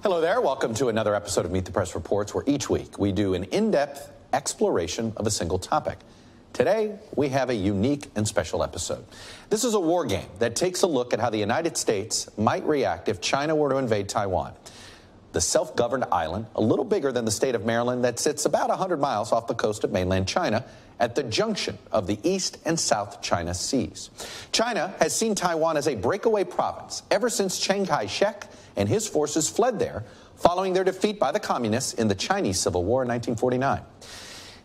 Hello there. Welcome to another episode of Meet the Press Reports, where each week we do an in-depth exploration of a single topic. Today, we have a unique and special episode. This is a war game that takes a look at how the United States might react if China were to invade Taiwan, the self-governed island, a little bigger than the state of Maryland, that sits about 100 miles off the coast of mainland China at the junction of the East and South China Seas. China has seen Taiwan as a breakaway province ever since Chiang Kai-shek and his forces fled there following their defeat by the communists in the Chinese Civil War in 1949.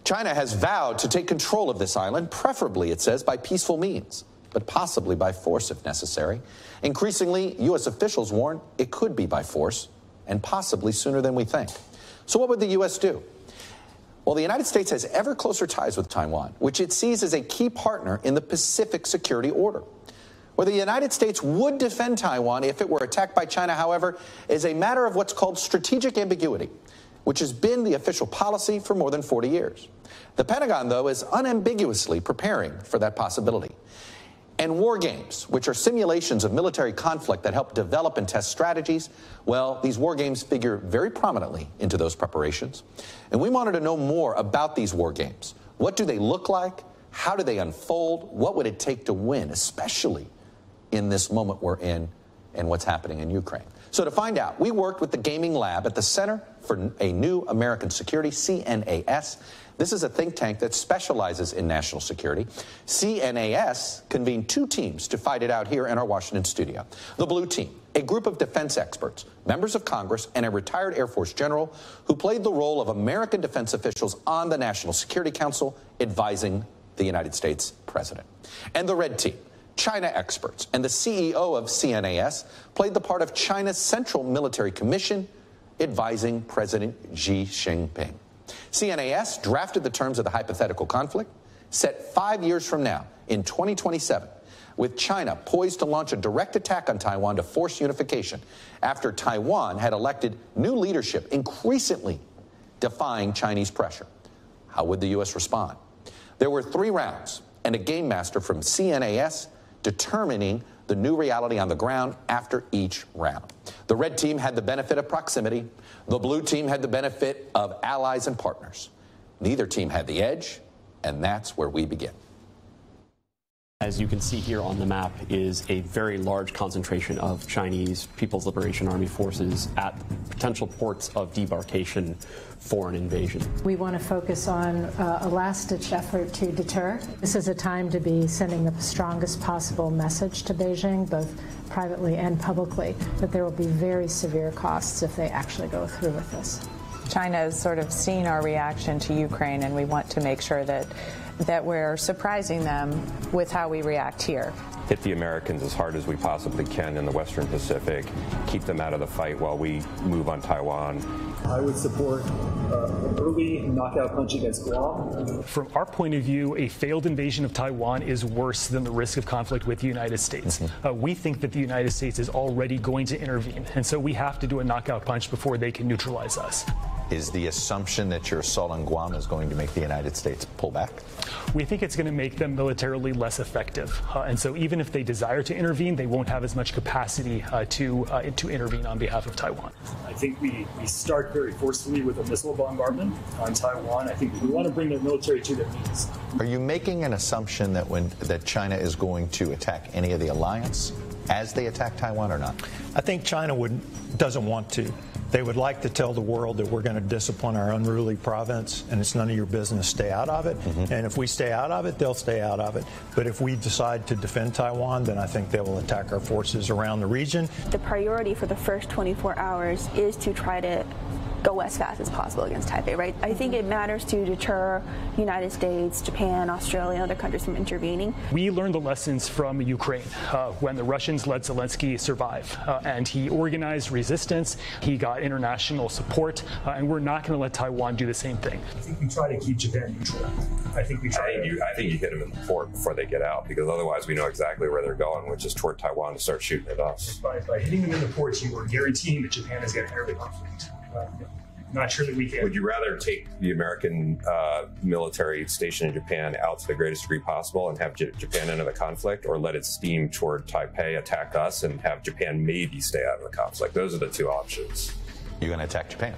China has vowed to take control of this island, preferably, it says, by peaceful means, but possibly by force if necessary. Increasingly, U.S. officials warn it could be by force, and possibly sooner than we think. So what would the U.S. do? Well, the United States has ever closer ties with Taiwan, which it sees as a key partner in the Pacific Security Order. Whether the United States would defend Taiwan if it were attacked by China, however, is a matter of what's called strategic ambiguity, which has been the official policy for more than 40 years. The Pentagon, though, is unambiguously preparing for that possibility. And war games, which are simulations of military conflict that help develop and test strategies, well, these war games figure very prominently into those preparations. And we wanted to know more about these war games. What do they look like? How do they unfold? What would it take to win, especially in this moment we're in and what's happening in Ukraine? So to find out, we worked with the Gaming Lab at the Center for a New American Security, CNAS. This is a think tank that specializes in national security. CNAS convened two teams to fight it out here in our Washington studio. The blue team, a group of defense experts, members of Congress, and a retired Air Force general who played the role of American defense officials on the National Security Council advising the United States president. And the red team, China experts, and the CEO of CNAS played the part of China's Central Military Commission advising President Xi Jinping. CNAS drafted the terms of the hypothetical conflict, set 5 years from now, in 2027, with China poised to launch a direct attack on Taiwan to force unification after Taiwan had elected new leadership, increasingly defying Chinese pressure. How would the U.S. respond? There were 3 rounds and a game master from CNAS determining the new reality on the ground after each round. The red team had the benefit of proximity. The blue team had the benefit of allies and partners. Neither team had the edge, and that's where we begin. As you can see here on the map is a very large concentration of Chinese People's Liberation Army forces at potential ports of debarkation for an invasion. We want to focus on a last-ditch effort to deter. This is a time to be sending the strongest possible message to Beijing, both privately and publicly, that there will be very severe costs if they actually go through with this. China has sort of seen our reaction to Ukraine, and we want to make sure that we're surprising them with how we react here. Hit the Americans as hard as we possibly can in the Western Pacific, keep them out of the fight while we move on Taiwan. I would support an early knockout punch against Guam. From our point of view, a failed invasion of Taiwan is worse than the risk of conflict with the United States. We think that the United States is already going to intervene, and so we have to do a knockout punch before they can neutralize us. Is the assumption that your assault on Guam is going to make the United States pull back? We think it's going to make them militarily less effective. And so even if they desire to intervene, they won't have as much capacity to intervene on behalf of Taiwan. I think we start very forcefully with a missile bombardment on Taiwan. I think we want to bring their military to their knees. Are you making an assumption that China is going to attack any of the alliance as they attack Taiwan or not? I think China doesn't want to. They would like to tell the world that we're going to discipline our unruly province and it's none of your business, stay out of it. And if we stay out of it, they'll stay out of it. But if we decide to defend Taiwan, then I think they will attack our forces around the region. The priority for the first 24 hours is to try to go as fast as possible against Taipei, right? I think it matters to deter United States, Japan, Australia, and other countries from intervening. We learned the lessons from Ukraine when the Russians let Zelensky survive, and he organized resistance. He got international support, and we're not going to let Taiwan do the same thing. I think we try to keep Japan neutral. I think you hit them in the port before they get out, because otherwise we know exactly where they're going, which is toward Taiwan to start shooting at us. By hitting them in the ports, you are guaranteeing that Japan is going to enter the conflict. Not sure that we can. Would you rather take the American military station in Japan out to the greatest degree possible and have Japan enter the conflict, or let it steam toward Taipei, attack us, and have Japan maybe stay out of the conflict? Those are the two options. You're going to attack Japan.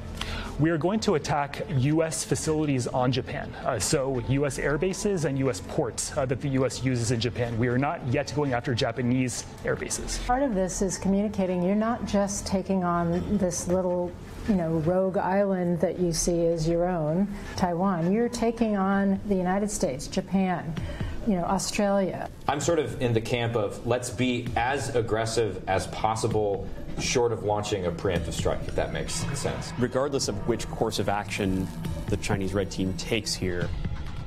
We are going to attack U.S. facilities on Japan, so U.S. air bases and U.S. ports that the U.S. uses in Japan. We are not yet going after Japanese air bases. Part of this is communicating you're not just taking on this little rogue island that you see as your own, Taiwan. You're taking on the United States, Japan, Australia. I'm sort of in the camp of let's be as aggressive as possible, short of launching a preemptive strike, if that makes sense. Regardless of which course of action the Chinese Red Team takes here,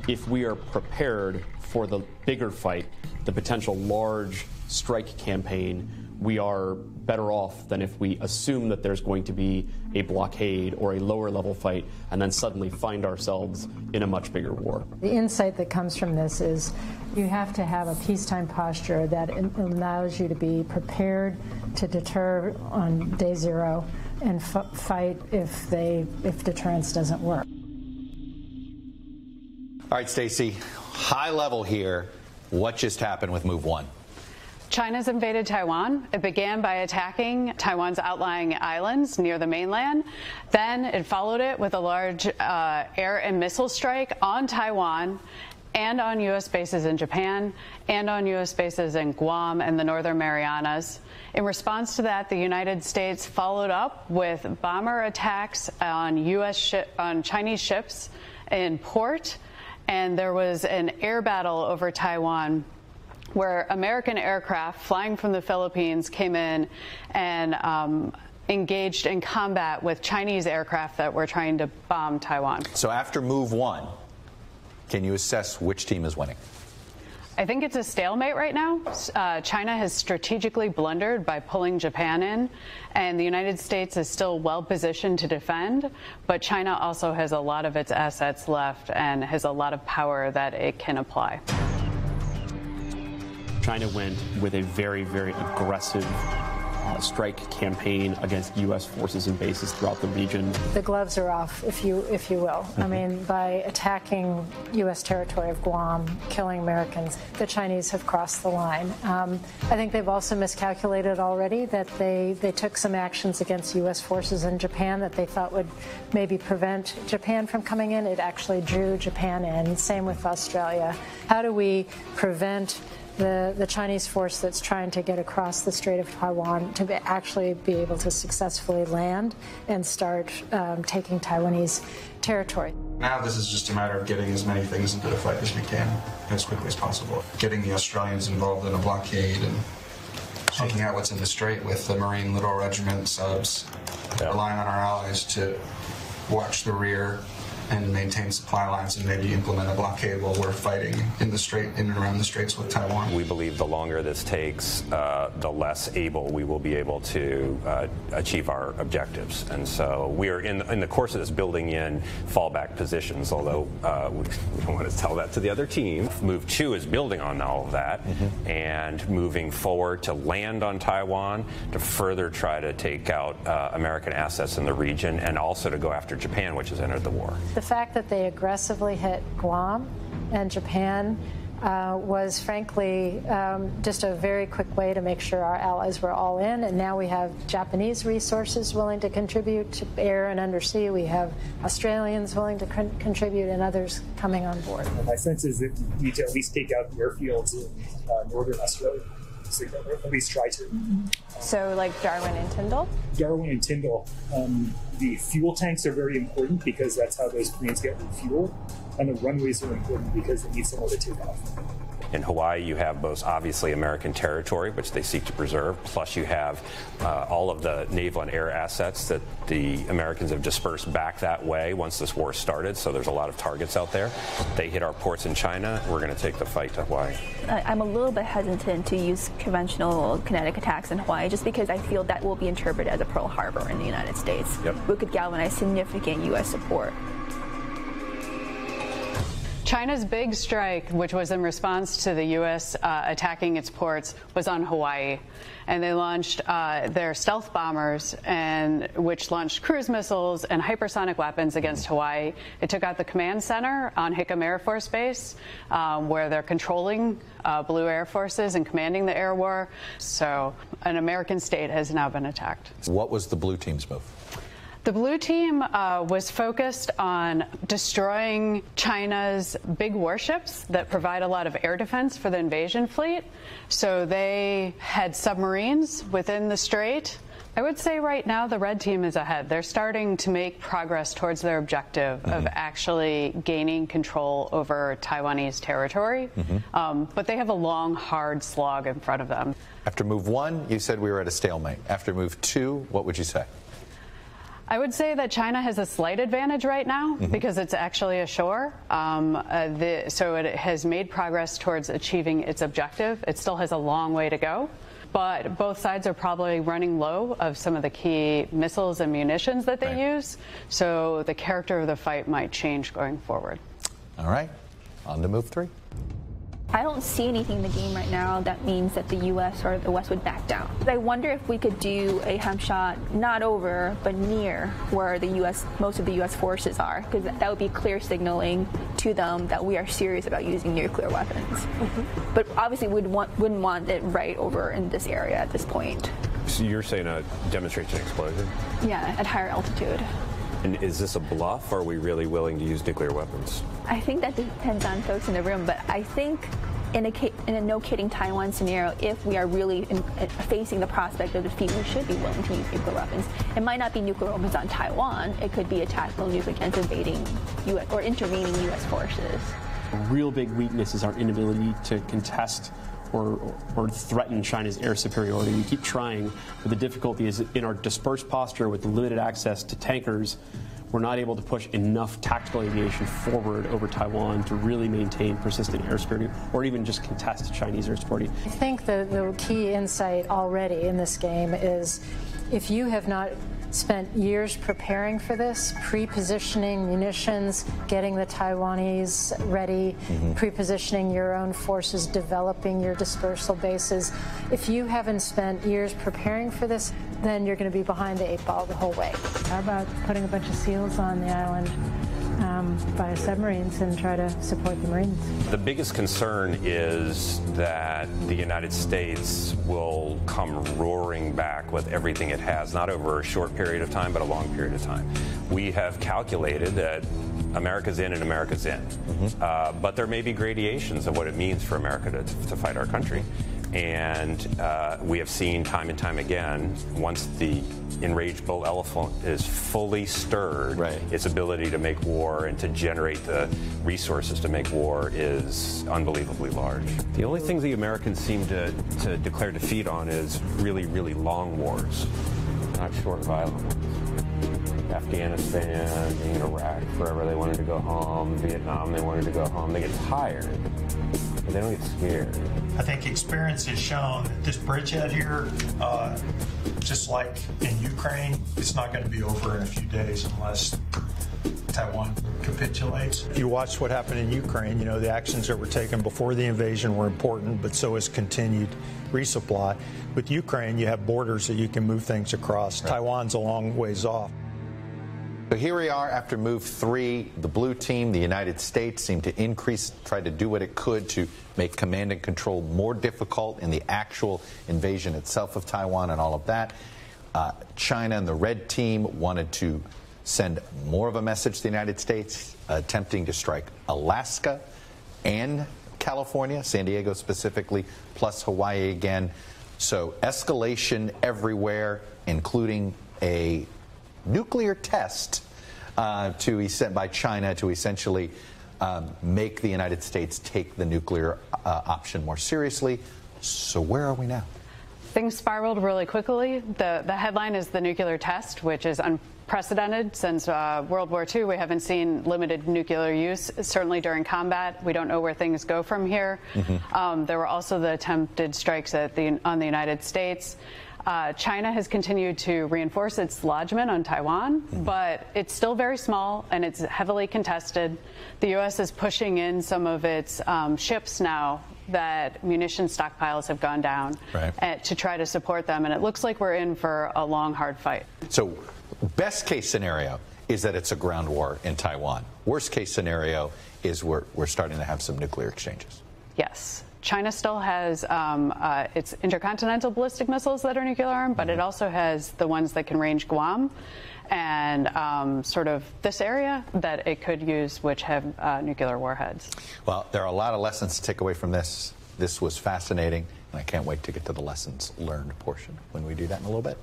if we are prepared for the bigger fight, the potential large strike campaign, we are better off than if we assume that there's going to be a blockade or a lower level fight and then suddenly find ourselves in a much bigger war. The insight that comes from this is you have to have a peacetime posture that allows you to be prepared to deter on day zero and fight if deterrence doesn't work. All right, Stacie, high level here. What just happened with Move 1? China's invaded Taiwan. It began by attacking Taiwan's outlying islands near the mainland. Then it followed it with a large air and missile strike on Taiwan and on U.S. bases in Japan and on U.S. bases in Guam and the Northern Marianas. In response to that, the United States followed up with bomber attacks on on Chinese ships in port, and there was an air battle over Taiwan where American aircraft flying from the Philippines came in and engaged in combat with Chinese aircraft that were trying to bomb Taiwan. So after Move 1, can you assess which team is winning? I think it's a stalemate right now. China has strategically blundered by pulling Japan in, and the United States is still well positioned to defend, but China also has a lot of its assets left and has a lot of power that it can apply. China went with a very, very aggressive strike campaign against U.S. forces and bases throughout the region. The gloves are off, if you will. I mean, by attacking U.S. territory of Guam, killing Americans, the Chinese have crossed the line. I think they've also miscalculated already that they took some actions against U.S. forces in Japan that they thought would maybe prevent Japan from coming in. It actually drew Japan in. Same with Australia. How do we prevent the Chinese force that's trying to get across the Strait of Taiwan to actually be able to successfully land and start taking Taiwanese territory? Now this is just a matter of getting as many things into the fight as we can, as quickly as possible. Getting the Australians involved in a blockade and checking out what's in the strait with the Marine Littoral Regiment subs, relying on our allies to watch the rear and maintain supply lines and maybe implement a blockade while we're fighting in the strait, in and around the straits with Taiwan. We believe the longer this takes, the less able we will be able to achieve our objectives. And so we are in the course of this building in fallback positions, although we don't want to tell that to the other team. Move 2 is building on all of that and moving forward to land on Taiwan to further try to take out American assets in the region and also to go after Japan, which has entered the war. The fact that they aggressively hit Guam and Japan was frankly just a very quick way to make sure our allies were all in. And now we have Japanese resources willing to contribute to air and undersea. We have Australians willing to contribute and others coming on board. My sense is that we need to at least take out the airfields in northern Australia. So at least try to. So like Darwin and Tyndall? Darwin and Tyndall. The fuel tanks are very important because that's how those planes get refueled. And the runways are important because they need somewhere to take off. In Hawaii, you have both obviously American territory, which they seek to preserve, plus you have all of the naval and air assets that the Americans have dispersed back that way once this war started, so there's a lot of targets out there. They hit our ports in China, we're going to take the fight to Hawaii. I'm a little bit hesitant to use conventional kinetic attacks in Hawaii just because I feel that will be interpreted as a Pearl Harbor in the United States. We could galvanize significant U.S. support. China's big strike, which was in response to the U.S. Attacking its ports, was on Hawaii. And they launched their stealth bombers, which launched cruise missiles and hypersonic weapons against Hawaii. It took out the command center on Hickam Air Force Base, where they're controlling Blue Air Forces and commanding the air war. So an American state has now been attacked. What was the blue team's move? The blue team was focused on destroying China's big warships that provide a lot of air defense for the invasion fleet. So they had submarines within the strait. I would say right now the red team is ahead. They're starting to make progress towards their objective of actually gaining control over Taiwanese territory. But they have a long, hard slog in front of them. After move 1, you said we were at a stalemate. After move 2, what would you say? I would say that China has a slight advantage right now because it's actually ashore. So it has made progress towards achieving its objective. It still has a long way to go. But both sides are probably running low of some of the key missiles and munitions that they use. So the character of the fight might change going forward. All right. On to move 3. I don't see anything in the game right now that means that the U.S. or the West would back down. I wonder if we could do a hemp shot not over, but near where the U.S. most of the U.S. forces are, because that would be clear signaling to them that we are serious about using nuclear weapons. But obviously, wouldn't want it right over in this area at this point. So you're saying a demonstration explosion? Yeah, at higher altitude. And is this a bluff, or are we really willing to use nuclear weapons? I think that depends on folks in the room, but I think in a no-kidding Taiwan scenario, if we are really facing the prospect of defeat, we should be willing to use nuclear weapons. It might not be nuclear weapons on Taiwan. It could be a tactical nuke against invading U.S. or intervening U.S. forces. A real big weakness is our inability to contest or threaten China's air superiority. We keep trying, but the difficulty is in our dispersed posture with limited access to tankers. We're not able to push enough tactical aviation forward over Taiwan to really maintain persistent air superiority or even just contest Chinese air superiority. I think the key insight already in this game is if you have not spent years preparing for this, pre-positioning munitions, getting the Taiwanese ready, pre-positioning your own forces, developing your dispersal bases. If you haven't spent years preparing for this, then you're going to be behind the 8 ball the whole way. How about putting a bunch of SEALs on the island by submarines and try to support the Marines? The biggest concern is that the United States will come roaring back with everything it has, not over a short period of time, but a long period of time. We have calculated that America's in and America's in. But there may be gradations of what it means for America to fight our country. And we have seen time and time again, once the enraged bull elephant is fully stirred, its ability to make war and to generate the resources to make war is unbelievably large. The only thing the Americans seem to declare defeat on is really, really long wars, not short, violent ones. Afghanistan, in Iraq, forever they wanted to go home. Vietnam, they wanted to go home. They get tired, but they don't get scared. I think experience has shown that this bridgehead here, just like in Ukraine, it's not going to be over in a few days unless Taiwan capitulates. If you watched what happened in Ukraine, you know, the actions that were taken before the invasion were important, but so is continued resupply. With Ukraine, you have borders that you can move things across. Taiwan's a long ways off. So here we are after move 3. The blue team, the United States, seemed to try to do what it could to make command and control more difficult in the actual invasion itself of Taiwan and all of that. China and the red team wanted to send more of a message to the United States, attempting to strike Alaska and California, San Diego specifically, plus Hawaii again. So escalation everywhere, including a nuclear test by China to essentially make the United States take the nuclear option more seriously. So where are we now? Things spiraled really quickly. The headline is the nuclear test, which is unprecedented since World War II. We haven't seen limited nuclear use, certainly during combat. We don't know where things go from here. There were also the attempted strikes on the United States. China has continued to reinforce its lodgment on Taiwan, but it's still very small and it's heavily contested. The U.S. is pushing in some of its ships now that munition stockpiles have gone down to try to support them, and it looks like we're in for a long, hard fight. So best case scenario is that it's a ground war in Taiwan. Worst case scenario is we're starting to have some nuclear exchanges. Yes. China still has its intercontinental ballistic missiles that are nuclear armed, but it also has the ones that can range Guam. and sort of this area that it could use, which have nuclear warheads. Well, there are a lot of lessons to take away from this. This was fascinating, and I can't wait to get to the lessons learned portion when we do that in a little bit.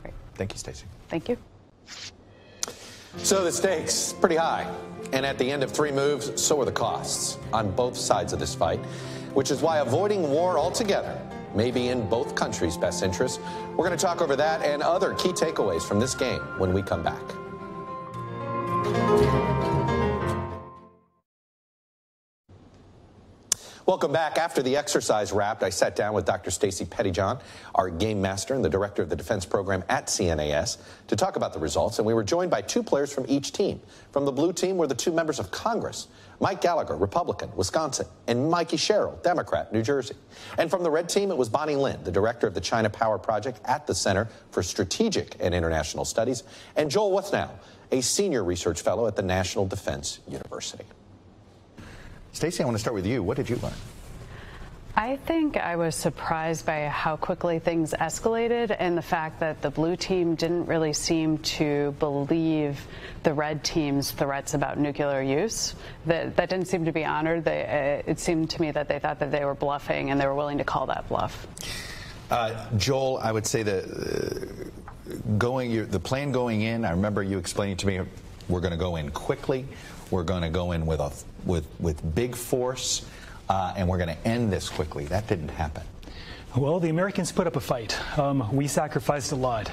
Great. Thank you, Stacie. Thank you. So the stakes, pretty high. And at the end of 3 moves, so are the costs on both sides of this fight, which is why avoiding war altogether may be in both countries' best interest. We're going to talk over that and other key takeaways from this game when we come back. Welcome back. After the exercise wrapped, I sat down with Dr. Stacie Pettyjohn, our game master and the director of the defense program at CNAS, to talk about the results. And we were joined by 2 players from each team. From the blue team were the 2 members of Congress, Mike Gallagher, Republican, Wisconsin, and Mikie Sherrill, Democrat, New Jersey. And from the red team, it was Bonnie Lin, the director of the China Power Project at the Center for Strategic and International Studies, and Joel Withnow, a senior research fellow at the National Defense University. Stacie, I want to start with you. What did you learn? I think I was surprised by how quickly things escalated and the fact that the blue team didn't really seem to believe the red team's threats about nuclear use. That didn't seem to be honored. It seemed to me that they thought that they were bluffing, and they were willing to call that bluff. With I would say the plan going in, I remember you explaining to me, we're going to go in quickly, we're going to go in with big force, and we're going to end this quickly. That didn't happen. Well, the Americans put up a fight. We sacrificed a lot.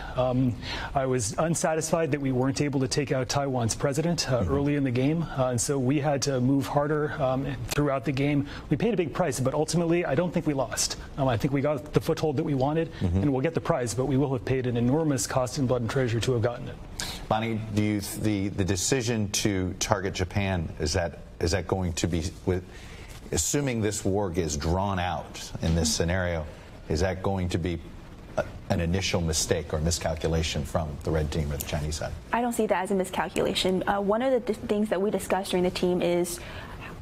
I was unsatisfied that we weren't able to take out Taiwan's president early in the game, and so we had to move harder throughout the game. We paid a big price, but ultimately, I don't think we lost. I think we got the foothold that we wanted, and we'll get the prize, but we will have paid an enormous cost in blood and treasure to have gotten it. Bonnie, the decision to target Japan, is that going to be, assuming this war gets drawn out in this scenario, is that going to be an initial mistake or miscalculation from the red team or the Chinese side? I don't see that as a miscalculation. One of the things that we discussed during the team is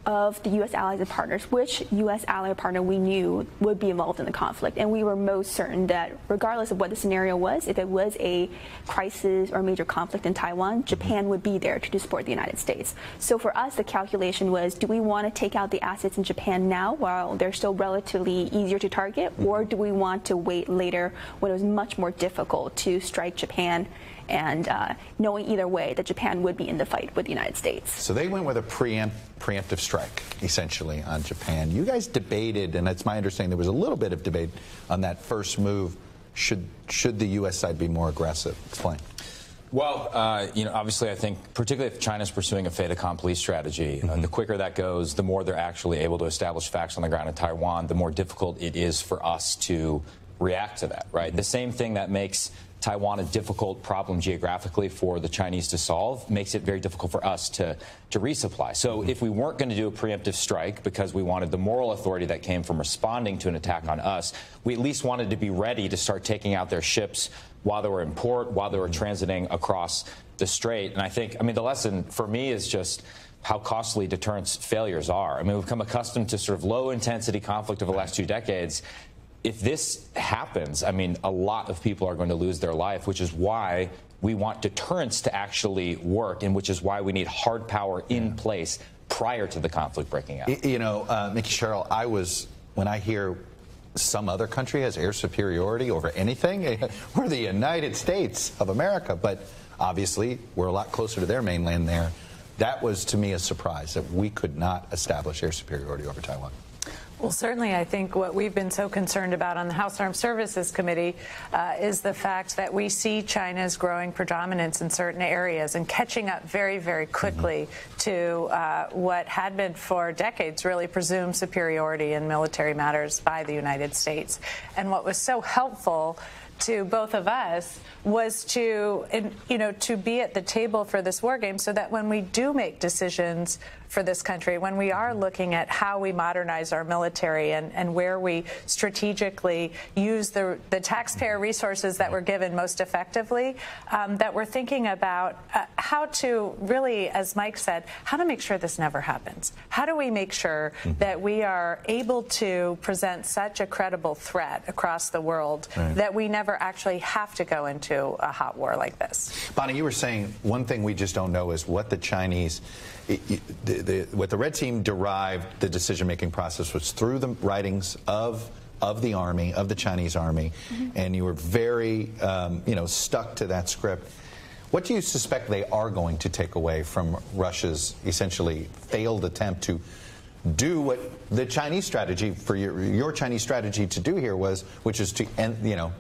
of the U.S. allies and partners, which U.S. ally or partner we knew would be involved in the conflict. And we were most certain that regardless of what the scenario was, if it was a crisis or a major conflict in Taiwan, Japan would be there to support the United States. So for us, the calculation was, do we want to take out the assets in Japan now while they're still relatively easier to target, or do we want to wait later when it was much more difficult to strike Japan, and knowing either way that Japan would be in the fight with the United States. So they went with a preemptive strike, essentially, on Japan. You guys debated, and it's my understanding there was a little bit of debate on that first move. Should the U.S. side be more aggressive? Explain. Well, obviously, I think particularly if China's pursuing a fait accompli strategy, the quicker that goes, the more they're actually able to establish facts on the ground in Taiwan, the more difficult it is for us to react to that, right? The same thing that makes Taiwan a difficult problem geographically for the Chinese to solve makes it very difficult for us to resupply. So if we weren't going to do a preemptive strike because we wanted the moral authority that came from responding to an attack on us, we at least wanted to be ready to start taking out their ships while they were in port, while they were transiting across the strait. And I think, the lesson for me is just how costly deterrence failures are. We've become accustomed to sort of low-intensity conflict over the last 2 decades. If this happens, a lot of people are going to lose their life, which is why we want deterrence to actually work, and which is why we need hard power in place prior to the conflict breaking out. Mikie Sherrill, when I hear some other country has air superiority over anything, we're the United States of America, but obviously we're a lot closer to their mainland there. That was, to me, a surprise that we could not establish air superiority over Taiwan. Well, certainly, I think what we've been so concerned about on the House Armed Services Committee is the fact that we see China's growing predominance in certain areas and catching up very, very quickly to what had been for decades really presumed superiority in military matters by the United States. And what was so helpful to both of us was to be at the table for this war game so that when we do make decisions for this country, when we are looking at how we modernize our military and where we strategically use the taxpayer resources that we're given most effectively, that we're thinking about how to really, as Mike said, how to make sure this never happens. How do we make sure that we are able to present such a credible threat across the world that we never actually have to go into a hot war like this? Bonnie, you were saying one thing we just don't know is what the Chinese, what the Red Team derived the decision-making process was through the writings of the Army, of the Chinese Army, and you were very, stuck to that script. What do you suspect they are going to take away from Russia's essentially failed attempt to do what the Chinese strategy for your Chinese strategy to do here was, which is to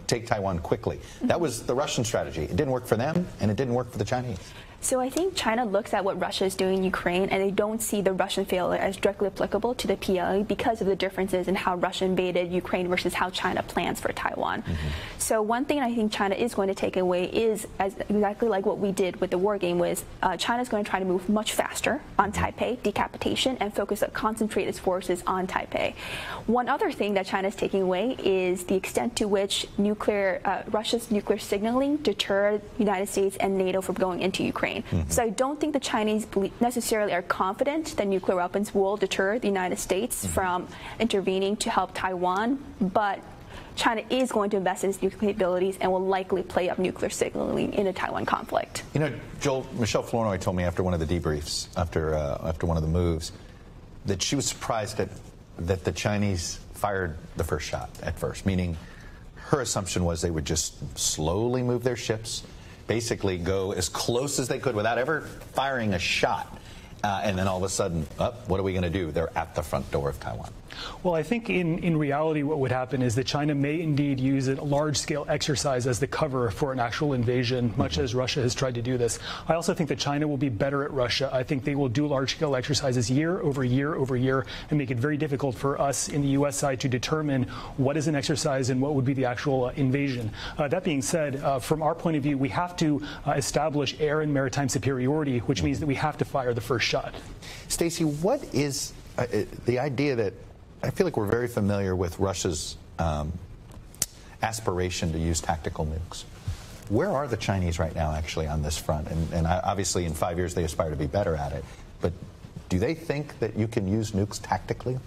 take Taiwan quickly? That was the Russian strategy. It didn't work for them, and it didn't work for the Chinese. So I think China looks at what Russia is doing in Ukraine, and they don't see the Russian failure as directly applicable to the PLA because of the differences in how Russia invaded Ukraine versus how China plans for Taiwan. So one thing I think China is going to take away is, exactly like what we did with the war game, was China's going to try to move much faster on Taipei, decapitation, and concentrate its forces on Taipei. One other thing that China is taking away is the extent to which Russia's nuclear signaling deterred the United States and NATO from going into Ukraine. So I don't think the Chinese necessarily are confident that nuclear weapons will deter the United States from intervening to help Taiwan, but China is going to invest in its nuclear capabilities and will likely play up nuclear signaling in a Taiwan conflict. You know, Joel, Michele Flournoy told me after one of the debriefs, after one of the moves, that she was surprised that the Chinese fired the first shot at first, meaning her assumption was they would just slowly move their ships, basically go as close as they could without ever firing a shot. And then all of a sudden, what are we going to do? They're at the front door of Taiwan. Well, I think in reality what would happen is that China may indeed use a large-scale exercise as the cover for an actual invasion, much as Russia has tried to do this. I also think that China will be better at Russia. I think they will do large-scale exercises year over year over year and make it very difficult for us in the U.S. side to determine what is an exercise and what would be the actual invasion. That being said, from our point of view, we have to establish air and maritime superiority, which means that we have to fire the first shot. Stacie, what is the idea that I feel like we're very familiar with Russia's aspiration to use tactical nukes. Where are the Chinese right now actually on this front? And obviously in 5 years they aspire to be better at it. But do they think that you can use nukes tactically?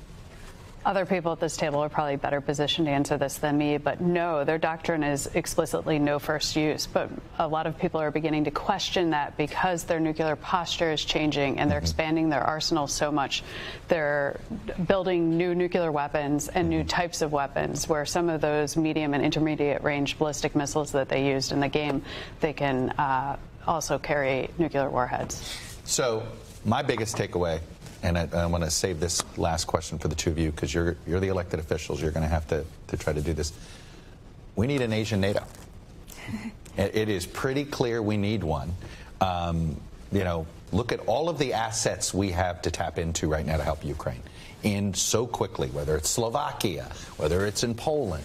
Other people at this table are probably better positioned to answer this than me, but no, their doctrine is explicitly no first use. But a lot of people are beginning to question that because their nuclear posture is changing and they're expanding their arsenal so much. They're building new nuclear weapons and new types of weapons where some of those medium and intermediate range ballistic missiles that they used in the game, they can also carry nuclear warheads. So my biggest takeaway, and I want to save this last question for the two of you because you're the elected officials. You're going to have to try to do this. We need an Asian NATO. It is pretty clear we need one. Look at all of the assets we have to tap into right now to help Ukraine in so quickly, whether it's Slovakia, whether it's in Poland.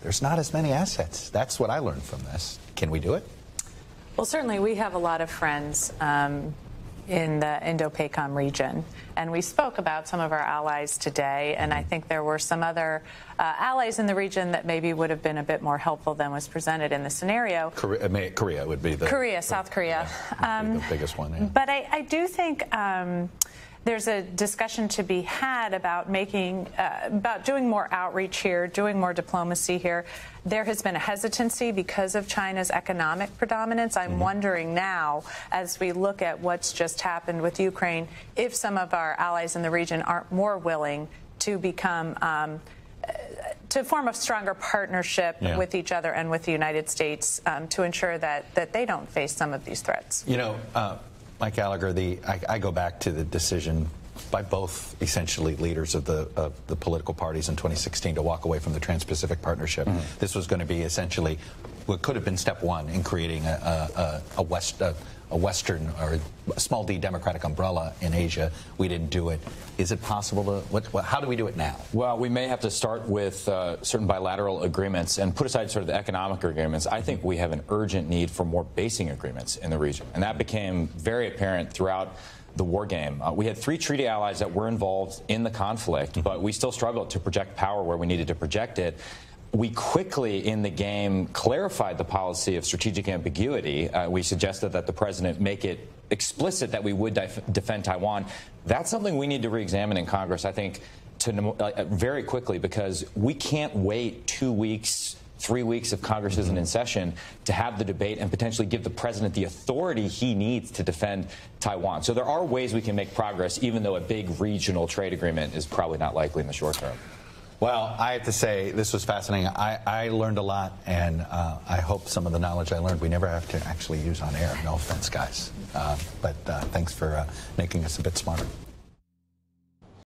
There's not as many assets. That's what I learned from this. Can we do it? Well, certainly we have a lot of friends in the Indo-PACOM region. And we spoke about some of our allies today, and I think there were some other allies in the region that maybe would have been a bit more helpful than was presented in the scenario. Korea would be South Korea. The biggest one. Yeah. But I do think there's a discussion to be had about about doing more outreach here, doing more diplomacy here. There has been a hesitancy because of China's economic predominance. I'm wondering now, as we look at what's just happened with Ukraine, if some of our allies in the region aren't more willing to become to form a stronger partnership with each other and with the United States to ensure that they don't face some of these threats. Mike Gallagher, I go back to the decision by both essentially leaders of the political parties in 2016 to walk away from the Trans-Pacific Partnership. This was going to be essentially what could have been step one in creating a Western or a small d democratic umbrella in Asia. We didn't do it. Is it possible to, how do we do it now? Well, we may have to start with certain bilateral agreements and put aside sort of the economic agreements. I think we have an urgent need for more basing agreements in the region. And that became very apparent throughout the war game. We had 3 treaty allies that were involved in the conflict, but we still struggled to project power where we needed to project it. We quickly in the game clarified the policy of strategic ambiguity. We suggested that the president make it explicit that we would defend Taiwan. That's something we need to re-examine in Congress, I think, very quickly, because we can't wait 2 weeks, 3 weeks if Congress isn't in session to have the debate and potentially give the president the authority he needs to defend Taiwan. So there are ways we can make progress, even though a big regional trade agreement is probably not likely in the short term. Well, I have to say, this was fascinating. I learned a lot, and I hope some of the knowledge I learned we never have to actually use on air. No offense, guys. But thanks for making us a bit smarter.